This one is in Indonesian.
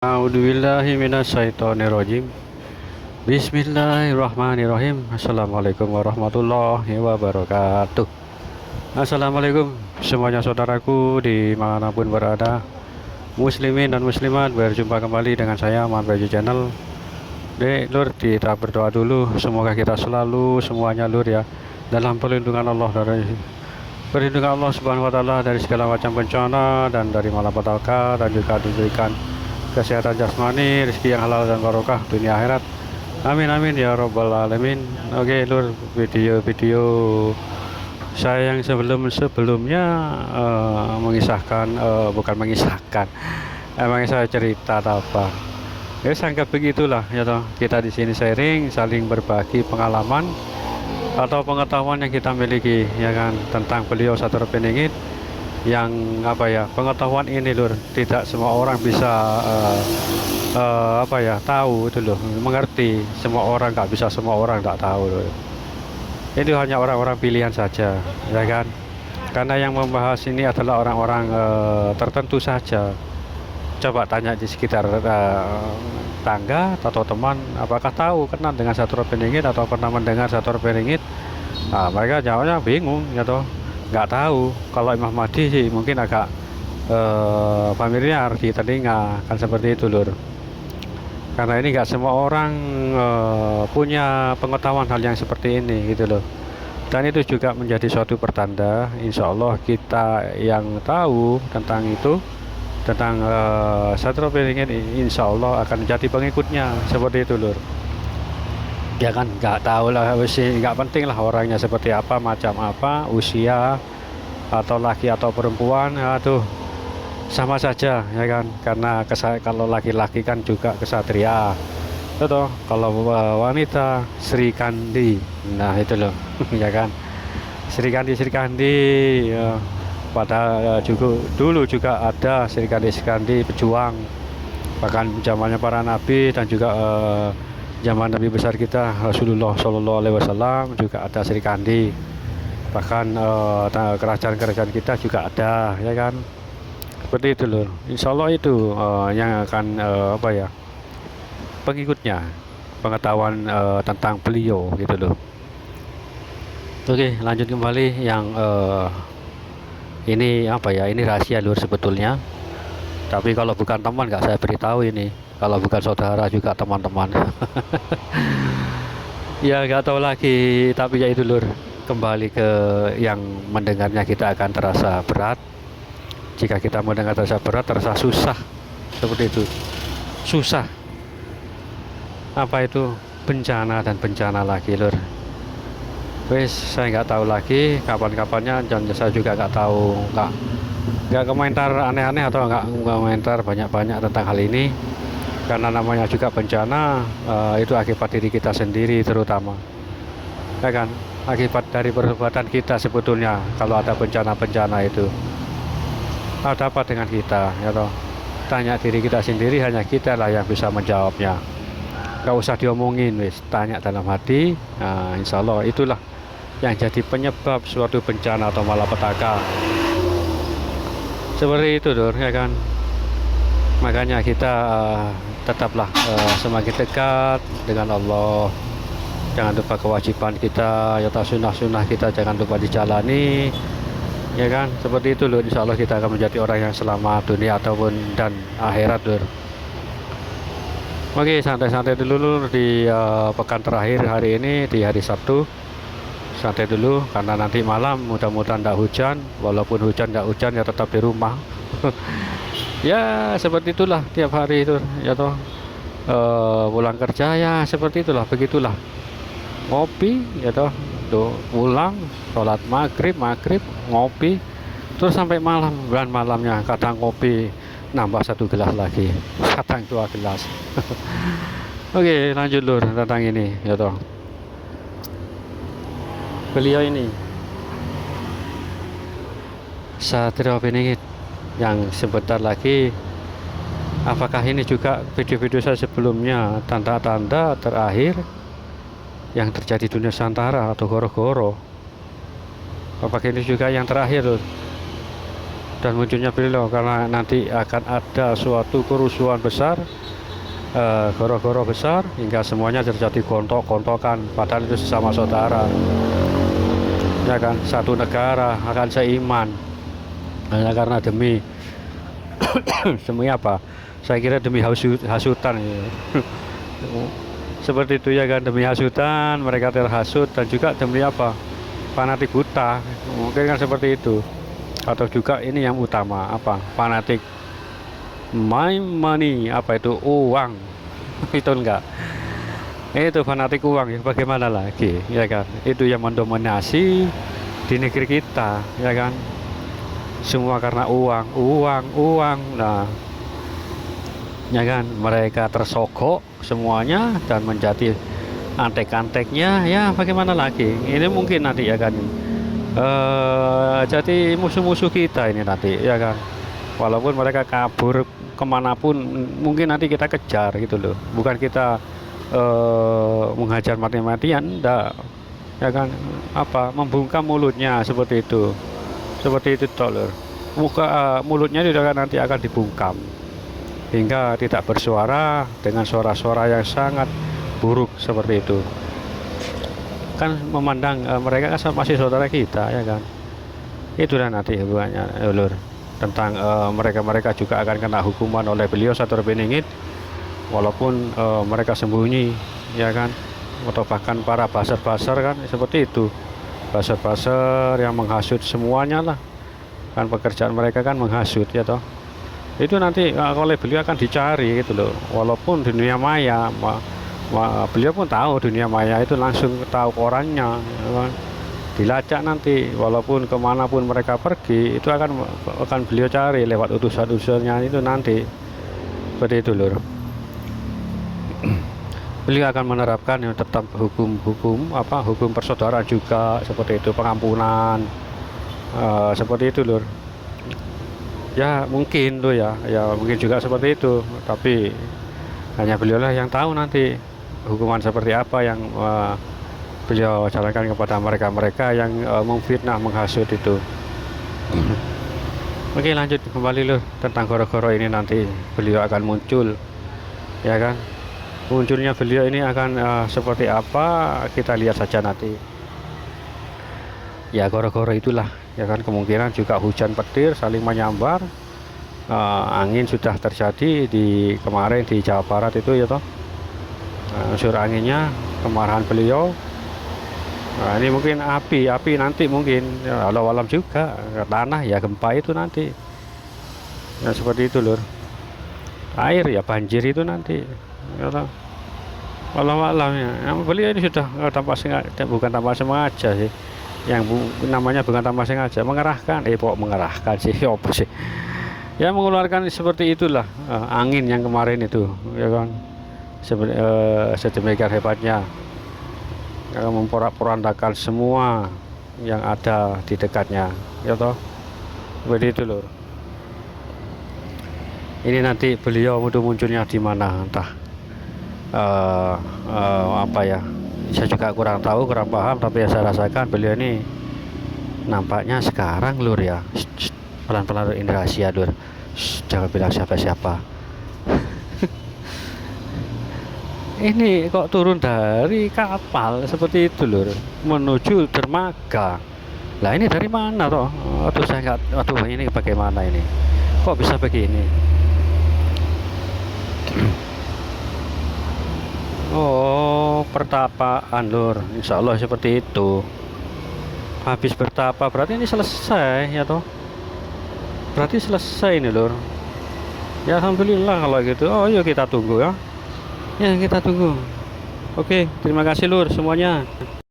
A'udzubillahi minasyaitonirrajim. Bismillahirrahmanirrahim. Assalamualaikum warahmatullahi wabarakatuh. Assalamualaikum semuanya saudaraku dimanapun berada, muslimin dan muslimat. Berjumpa kembali dengan saya Muhammad Bayu Channel. Lur, kita berdoa dulu, semoga kita selalu semuanya lur ya dalam perlindungan Allah Subhanahu wa taala dari segala macam bencana dan dari malapetaka, dan juga diberikan kesehatan jasmani, rezeki yang halal dan barokah dunia akhirat. Amin amin ya robbal alamin. Oke lur, video saya yang sebelumnya mengisahkan, bukan mengisahkan, emang saya cerita atau apa ya, sangat begitulah ya toh. Kita di sini sharing, saling berbagi pengalaman atau pengetahuan yang kita miliki ya kan, tentang beliau Satrio Piningit. Yang apa ya, pengetahuan ini lur, tidak semua orang bisa tahu itu loh, mengerti. Semua orang nggak bisa, semua orang nggak tahu lur. Itu hanya orang-orang pilihan saja ya kan, karena yang membahas ini adalah orang-orang tertentu saja. Coba tanya di sekitar tangga atau teman, apakah tahu kenal dengan Satrio Piningit atau pernah mendengar Satrio Piningit. Nah, mereka jawabnya bingung ya toh, nggak tahu. Kalau Imam Mahdi sih mungkin agak familiar di telinga, kan seperti itu lur. Karena ini nggak semua orang punya pengetahuan hal yang seperti ini gitu loh. Dan itu juga menjadi suatu pertanda, insya Allah kita yang tahu tentang itu, tentang Satrio Piningit, insya Allah akan menjadi pengikutnya, seperti itu lur. Ya kan, nggak tahu lah, nggak penting lah orangnya seperti apa, macam apa, usia atau laki atau perempuan, aduh sama saja ya kan. Karena kalau laki-laki kan juga kesatria, itu kalau wanita Sri Kandi. Nah itu loh ya kan, Sri Kandi ya. Pada dulu juga ada Sri Kandi pejuang, bahkan zamannya para nabi, dan juga zaman Nabi besar kita Rasulullah Shallallahu Alaihi Wasallam juga ada Sri Kandi. Bahkan kerajaan-kerajaan kita juga ada ya kan, seperti itu loh. Insya Allah itu yang akan pengikutnya, pengetahuan tentang beliau gitu loh. Oke, lanjut kembali yang ini ini rahasia lur sebetulnya. Tapi kalau bukan teman nggak saya beritahu ini, kalau bukan saudara juga teman-teman. Ya nggak tahu lagi, tapi ya itu lur, kembali ke yang mendengarnya kita akan terasa berat. Jika kita mendengar terasa berat, terasa susah, seperti itu. Susah apa itu, bencana dan bencana lagi lur. Wes saya nggak tahu lagi kapan-kapannya, dan saya juga nggak tahu, nggak komentar aneh-aneh atau nggak komentar banyak-banyak tentang hal ini, karena namanya juga bencana, itu akibat diri kita sendiri terutama ya kan, akibat dari perbuatan kita sebetulnya. Kalau ada bencana-bencana itu ada apa dengan kita ya toh, tanya diri kita sendiri, hanya kita lah yang bisa menjawabnya. Nggak usah diomongin, wis tanya dalam hati. Nah, insya Allah itulah yang jadi penyebab suatu bencana atau malapetaka, seperti itu lur ya kan. Makanya kita tetaplah semakin dekat dengan Allah. Jangan lupa kewajiban kita ya, sunnah-sunnah kita jangan lupa dijalani ya kan, seperti itu lur. Insya Allah kita akan menjadi orang yang selamat dunia ataupun dan akhirat lur. Oke, santai-santai dulu lur di pekan terakhir hari ini, di hari Sabtu. Santai dulu, karena nanti malam mudah-mudahan tidak hujan. Walaupun hujan nggak hujan ya tetap di rumah. Ya seperti itulah tiap hari itu ya toh. Pulang kerja ya seperti itulah, begitulah. Ngopi ya toh, pulang sholat maghrib ngopi terus sampai malam. Dan malamnya kadang kopi nambah 1 gelas lagi, kadang 2 gelas. Oke, lanjut lur tentang ini ya toh. Beliau ini Satrio Piningit yang sebentar lagi, apakah ini juga video-video saya sebelumnya, tanda-tanda terakhir yang terjadi di Nusantara atau goro-goro, apakah ini juga yang terakhir loh? dan munculnya beliau karena nanti akan ada suatu kerusuhan besar, goro-goro besar hingga semuanya terjadi gontok-gontokan, padahal itu sesama saudara, ya kan, satu negara akan seiman hanya karena demi demi apa, saya kira demi hasutan ya. Seperti itu ya kan, demi hasutan mereka terhasut, dan juga demi apa, fanatik buta, mungkin kan seperti itu. Atau juga ini yang utama apa, fanatik my money, apa itu, uang. Itu enggak, itu fanatik uang ya, bagaimana lagi ya kan, itu yang mendominasi di negeri kita ya kan, semua karena uang, uang, uang. Nah ya kan, mereka tersogok semuanya dan menjadi antek-anteknya ya, bagaimana lagi, ini mungkin nanti ya kan, jadi musuh-musuh kita ini nanti ya kan, walaupun mereka kabur kemanapun mungkin nanti kita kejar gitu loh, bukan kita menghajar mati-matian, enggak ya kan, apa, membungkam mulutnya seperti itu tolor, mulutnya juga nanti akan dibungkam hingga tidak bersuara dengan suara-suara yang sangat buruk seperti itu kan, memandang mereka kan masih saudara kita ya kan. Itulah nanti hubungannya ulur, tentang mereka juga akan kena hukuman oleh beliau Sator Beningit, walaupun mereka sembunyi ya kan, atau bahkan para baser-baser kan seperti itu, baser-baser yang menghasut semuanya lah kan, pekerjaan mereka kan menghasut ya toh. Itu nanti oleh beliau akan dicari gitu loh, walaupun dunia maya beliau pun tahu dunia maya itu, langsung tahu orangnya ya kan? Dilacak nanti, walaupun kemanapun mereka pergi itu akan beliau cari lewat utusan-utusannya itu nanti, seperti itu lur. Beliau akan menerapkan yang tetap hukum apa, hukum persaudaraan juga seperti itu, pengampunan, seperti itu lur. Ya mungkin tuh ya mungkin juga seperti itu, tapi hanya beliau lah yang tahu nanti hukuman seperti apa yang beliau jalankan kepada mereka yang memfitnah, menghasut itu. Oke, lanjut kembali loh tentang goro-goro ini, nanti beliau akan muncul ya kan, munculnya beliau ini akan seperti apa, kita lihat saja nanti ya. Goro-goro itulah ya kan, kemungkinan juga hujan petir saling menyambar, angin sudah terjadi di kemarin di Jawa Barat itu ya toh, unsur anginnya kemarahan beliau. Nah, ini mungkin api nanti mungkin ya, alam juga tanah ya, gempa itu nanti ya, seperti itu lur. Air ya banjir itu nanti ya toh, alam ya. Beliau ini sudah tanpa sengaja, bukan tanpa sengaja sih, yang namanya bukan tanpa sengaja, mengerahkan mengerahkan sih apa sih ya, mengeluarkan seperti itulah angin yang kemarin itu ya kan, sedemikian hebatnya memporak-porandakan semua yang ada di dekatnya ya toh, seperti itu loh. Ini nanti beliau munculnya di mana entah, apa ya, saya juga kurang tahu, kurang paham, tapi ya saya rasakan beliau ini nampaknya sekarang lur ya, pelan-pelan ini rahasia lur, jangan bilang siapa-siapa. Ini kok turun dari kapal seperti itu lur, menuju dermaga. Lah ini dari mana toh? Aduh saya nggak, aduh ini bagaimana ini, kok bisa begini? Oh, pertapaan lur, insya Allah seperti itu. Habis bertapa berarti ini selesai ya toh, berarti selesai ini lur ya, alhamdulillah kalau gitu. Oh yuk kita tunggu ya, kita tunggu. Oke, terima kasih lur semuanya.